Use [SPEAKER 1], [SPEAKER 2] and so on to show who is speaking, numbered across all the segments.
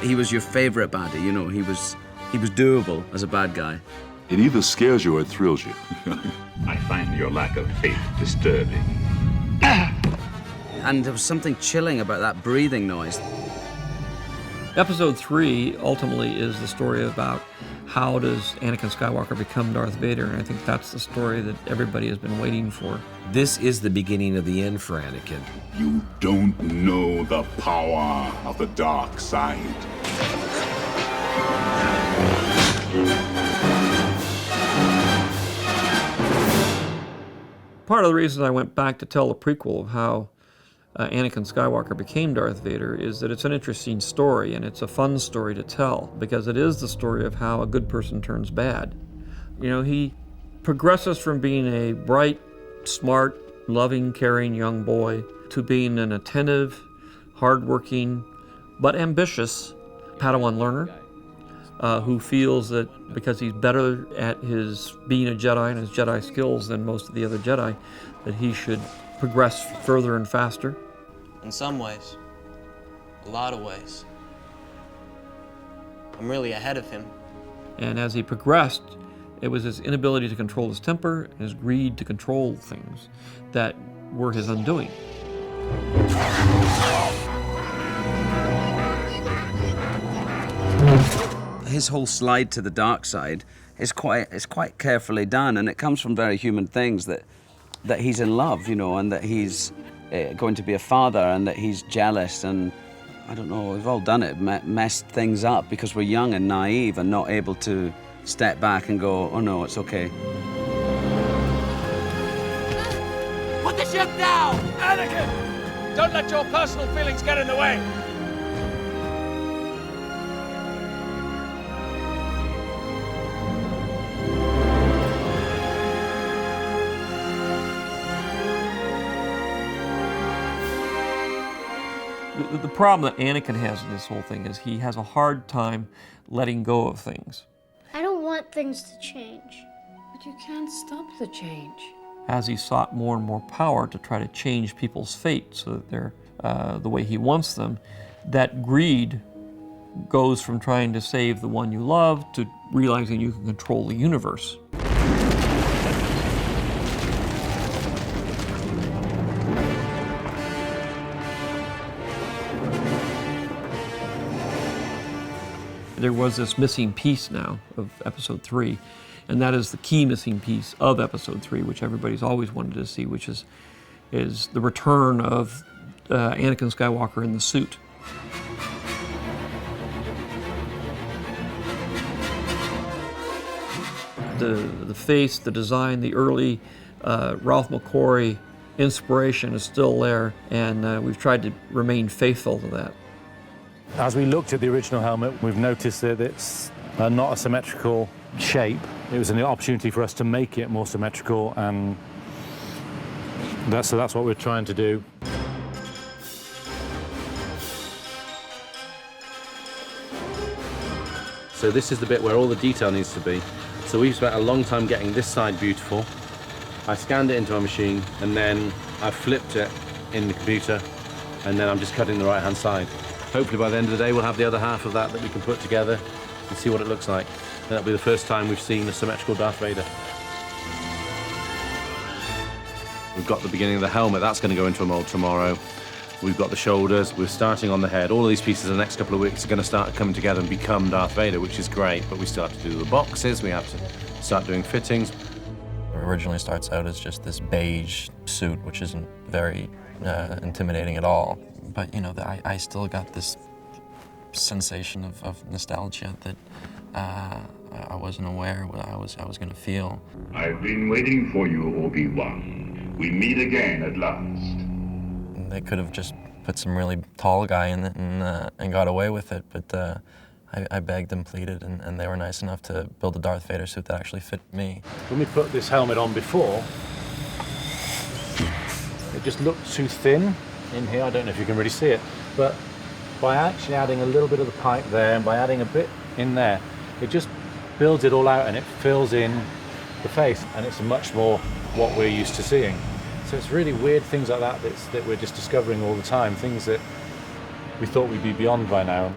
[SPEAKER 1] he was your favorite baddie, you know, he was doable as a bad guy.
[SPEAKER 2] It either scares you or it thrills you.
[SPEAKER 3] I find your lack of faith disturbing.
[SPEAKER 1] And there was something chilling about that breathing noise.
[SPEAKER 4] Episode 3 ultimately is the story about how does Anakin Skywalker become Darth Vader, and I think that's the story that everybody has been waiting for.
[SPEAKER 5] This is the beginning of the end for Anakin.
[SPEAKER 2] You don't know the power of the dark side.
[SPEAKER 4] Part of the reason I went back to tell the prequel of how Anakin Skywalker became Darth Vader is that it's an interesting story, and it's a fun story to tell, because it is the story of how a good person turns bad. You know, he progresses from being a bright, smart, loving, caring young boy to being an attentive, hardworking, but ambitious Padawan learner who feels that because he's better at his being a Jedi and his Jedi skills than most of the other Jedi, that he should progress further and faster.
[SPEAKER 6] In some ways, a lot of ways, I'm really ahead of him.
[SPEAKER 4] And as he progressed, it was his inability to control his temper and his greed to control things that were his undoing.
[SPEAKER 1] His whole slide to the dark side is quite carefully done, and it comes from very human things, that he's in love, you know, and that he's going to be a father, and that he's jealous, and I don't know, we've all done it, messed things up because we're young and naive and not able to step back and go, oh no, it's okay.
[SPEAKER 7] Put the ship down! Anakin! Don't let your personal feelings get in the way!
[SPEAKER 4] The problem that Anakin has in this whole thing is he has a hard time letting go of things.
[SPEAKER 8] I don't want things to change.
[SPEAKER 9] But you can't stop the change.
[SPEAKER 4] As he sought more and more power to try to change people's fate so that they're the way he wants them, that greed goes from trying to save the one you love to realizing you can control the universe. There was this missing piece now of episode 3, and that is the key missing piece of episode 3, which everybody's always wanted to see, which is the return of Anakin Skywalker in the suit. The face, the design, the early Ralph McQuarrie inspiration is still there, and we've tried to remain faithful to that.
[SPEAKER 10] As we looked at the original helmet, we've noticed that it's not a symmetrical shape. It was an opportunity for us to make it more symmetrical, and that's what we're trying to do.
[SPEAKER 11] So this is the bit where all the detail needs to be. So we've spent a long time getting this side beautiful. I scanned it into a machine, and then I flipped it in the computer, and then I'm just cutting the right-hand side. Hopefully by the end of the day we'll have the other half of that we can put together and see what it looks like. And that'll be the first time we've seen a symmetrical Darth Vader. We've got the beginning of the helmet, that's going to go into a mold tomorrow. We've got the shoulders, we're starting on the head. All of these pieces in the next couple of weeks are going to start coming together and become Darth Vader, which is great, but we still have to do the boxes, we have to start doing fittings.
[SPEAKER 12] It originally starts out as just this beige suit, which isn't very intimidating at all. But, you know, I still got this sensation of nostalgia that I wasn't aware what I was going to feel.
[SPEAKER 3] I've been waiting for you, Obi-Wan. We meet again at last.
[SPEAKER 12] They could have just put some really tall guy in it and got away with it, but I begged and pleaded, and they were nice enough to build a Darth Vader suit that actually fit me.
[SPEAKER 10] When we put this helmet on before, it just looked too thin in here. I don't know if you can really see it, but by actually adding a little bit of the pipe there and by adding a bit in there, it just builds it all out and it fills in the face, and it's much more what we're used to seeing. So it's really weird things like that we're just discovering all the time, things that we thought we'd be beyond by now.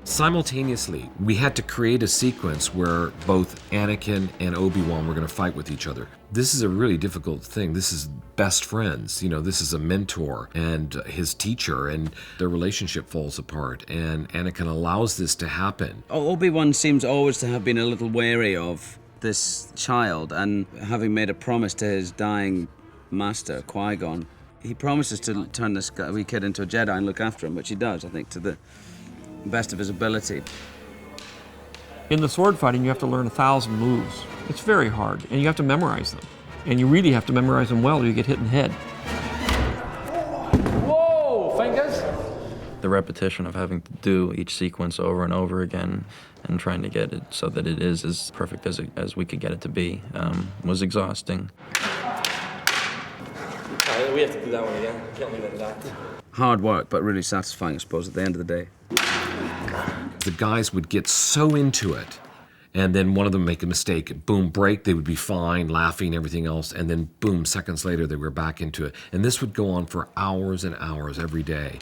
[SPEAKER 5] Simultaneously, we had to create a sequence where both Anakin and Obi-Wan were going to fight with each other. This is a really difficult thing. This is best friends. You know, this is a mentor and his teacher, and their relationship falls apart, and Anakin allows this to happen.
[SPEAKER 1] Obi-Wan seems always to have been a little wary of this child, and having made a promise to his dying master, Qui-Gon, he promises to turn this wee kid into a Jedi and look after him, which he does, I think, to the best of his ability.
[SPEAKER 4] In the sword fighting, you have to learn 1,000 moves. It's very hard, and you have to memorize them. And you really have to memorize them well or you get hit in the head.
[SPEAKER 10] Whoa, fingers!
[SPEAKER 12] The repetition of having to do each sequence over and over again and trying to get it so that it is as perfect as we could get it to be was exhausting.
[SPEAKER 13] We have to do that one again. Can't leave it at that.
[SPEAKER 1] Hard work, but really satisfying, I suppose, at the end of the day.
[SPEAKER 5] The guys would get so into it, and then one of them make a mistake, boom, break, they would be fine, laughing, everything else, and then boom, seconds later they were back into it. And this would go on for hours and hours every day.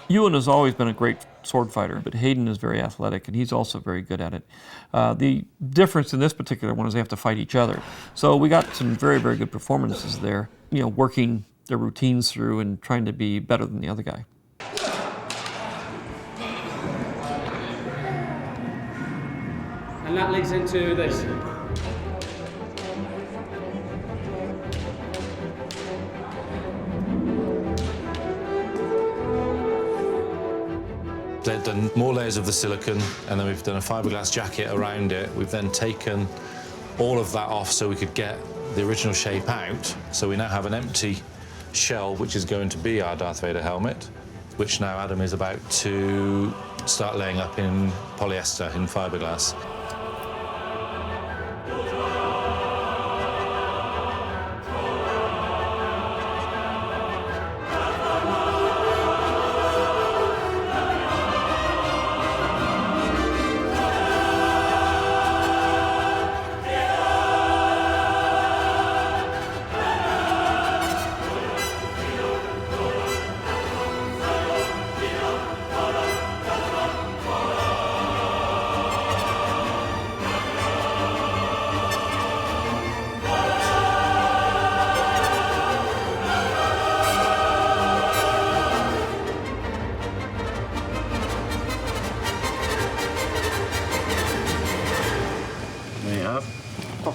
[SPEAKER 4] Ewan has always been a great sword fighter, but Hayden is very athletic, and he's also very good at it. The difference in this particular one is they have to fight each other. So we got some very, very good performances there, you know, working their routines through and trying to be better than the other guy.
[SPEAKER 13] And that leads into this.
[SPEAKER 10] They've done more layers of the silicon, and then we've done a fiberglass jacket around it. We've then taken all of that off so we could get the original shape out. So we now have an empty shell, which is going to be our Darth Vader helmet, which now Adam is about to start laying up in polyester, in fiberglass.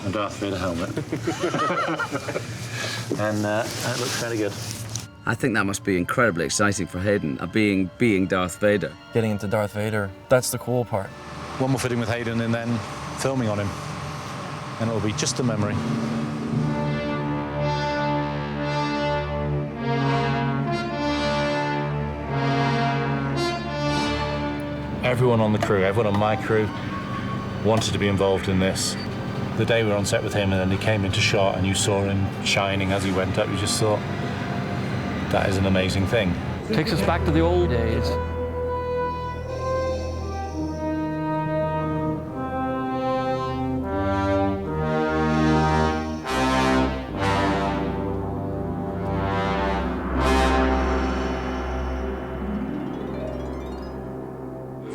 [SPEAKER 10] A Darth Vader helmet. And that looks very good.
[SPEAKER 1] I think that must be incredibly exciting for Hayden, being Darth Vader.
[SPEAKER 12] Getting into Darth Vader, that's the cool part.
[SPEAKER 10] One more fitting with Hayden and then filming on him. And it'll be just a memory. Everyone on the crew, everyone on my crew, wanted to be involved in this. The day we were on set with him and then he came into shot and you saw him shining as he went up, you just thought, that is an amazing thing.
[SPEAKER 4] Takes us back to the old days.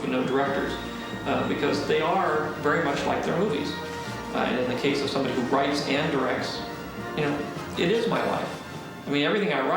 [SPEAKER 14] You know, directors, because they are very much like their movies. And in the case of somebody who writes and directs, you know, it is my life. I mean, everything I write